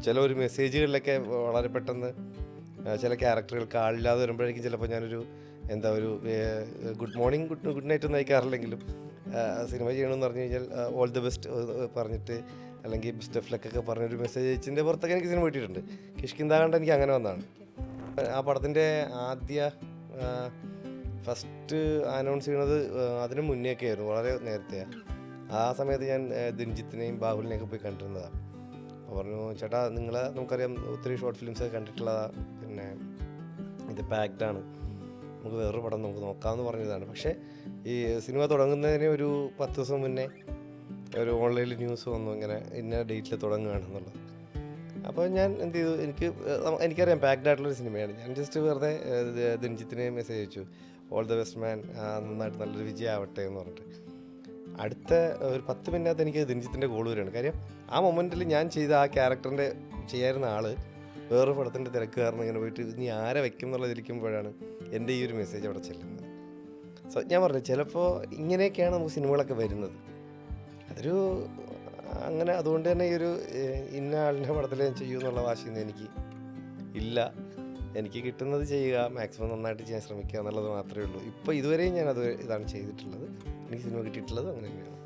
ചില ഒരു മെസ്സേജുകളിലൊക്കെ വളരെ പെട്ടെന്ന് ചില ക്യാരക്ടറുകൾക്ക് ആളില്ലാതെ വരുമ്പോഴേക്കും ചിലപ്പോൾ ഞാനൊരു ഒരു ഗുഡ് മോർണിംഗ് ഗുഡ് നൈറ്റ് ഒന്നും അയക്കാറില്ലെങ്കിലും സിനിമ ചെയ്യണമെന്ന് പറഞ്ഞു കഴിഞ്ഞാൽ ഓൾ ദി ബെസ്റ്റ് പറഞ്ഞിട്ട് അല്ലെങ്കിൽ ബെസ്റ്റ് ഓഫ് ലക്കൊക്കെ പറഞ്ഞൊരു മെസ്സേജ് അയച്ചതിൻ്റെ പുറത്തൊക്കെ എനിക്ക് സിനിമ കിട്ടിയിട്ടുണ്ട്. കിഷ്കിന്ദ കണ്ട് എനിക്ക് അങ്ങനെ വന്നതാണ്. ആ പടത്തിൻ്റെ ഫസ്റ്റ് അനൗൺസ് ചെയ്യുന്നത് അതിന് മുന്നേയൊക്കെ ആയിരുന്നു, വളരെ നേരത്തെയാണ്. ആ സമയത്ത് ഞാൻ ദിൻജിത്തിനെയും ബാഹുലിനെയൊക്കെ പോയി കണ്ടിരുന്നതാണ്. അപ്പോൾ പറഞ്ഞു, ചേട്ടാ നമുക്കറിയാം ഒത്തിരി ഷോർട്ട് ഫിലിംസൊക്കെ കണ്ടിട്ടുള്ളതാണ്, പിന്നെ ഇത് പാക്ഡാണ്, നമുക്ക് വേറൊരു പടം നമുക്ക് നോക്കാമെന്ന് പറഞ്ഞതാണ്. പക്ഷേ ഈ സിനിമ തുടങ്ങുന്നതിന് ഒരു 10 ദിവസം മുന്നേ ഒരു ഓൺലൈനിൽ ന്യൂസ് വന്നു, ഇങ്ങനെ ഇന്ന ഡേറ്റിൽ തുടങ്ങുകയാണെന്നുള്ളത്. അപ്പോൾ ഞാൻ എന്ത് ചെയ്തു, എനിക്കറിയാം പാക്ഡ് ആയിട്ടുള്ളൊരു സിനിമയാണ്. ഞാൻ ജസ്റ്റ് വെറുതെ ദിൻജിത്തിനെ മെസ്സേജ് അയച്ചു, ഓൾ ദ ബെസ്റ്റ് മാൻ, നന്നായിട്ട് നല്ലൊരു വിജയമാവട്ടെ എന്ന് പറഞ്ഞിട്ട്. അടുത്ത ഒരു 10 മിനിറ്റ് എനിക്ക് ദിൻജിത്തിൻ്റെ കോൾ വരികയാണ്. കാര്യം ആ മൊമെൻറ്റിൽ ഞാൻ ചെയ്ത ആ ക്യാരക്ടറിൻ്റെ ചെയ്യായിരുന്ന ആൾ വേറൊരു പടത്തിൻ്റെ തിരക്ക് കാരണം ഇങ്ങനെ പോയിട്ട് നീ ആരെ വയ്ക്കും എന്നുള്ളതിരിക്കുമ്പോഴാണ് എൻ്റെ ഈ ഒരു മെസ്സേജ് അവിടെ ചെല്ലുന്നത്. സോ ഞാൻ പറഞ്ഞു, ചിലപ്പോൾ ഇങ്ങനെയൊക്കെയാണ് നമുക്ക് സിനിമകളൊക്കെ വരുന്നത്. അതൊരു അങ്ങനെ അതുകൊണ്ട് തന്നെ ഈ ഒരു ഇന്ന ആളിൻ്റെ പടത്തിൽ ഞാൻ ചെയ്യൂ എന്നുള്ള വാശിയൊന്നും എനിക്ക് ഇല്ല. എനിക്ക് കിട്ടുന്നത് ചെയ്യുക, മാക്സിമം നന്നായിട്ട് ചെയ്യാൻ ശ്രമിക്കുക എന്നുള്ളത് മാത്രമേ ഉള്ളൂ. ഇപ്പോൾ ഇതുവരെയും ഇതാണ് ചെയ്തിട്ടുള്ളത്. എനിക്ക് സിനിമ കിട്ടിയിട്ടുള്ളത് അങ്ങനെ തന്നെയാണ്.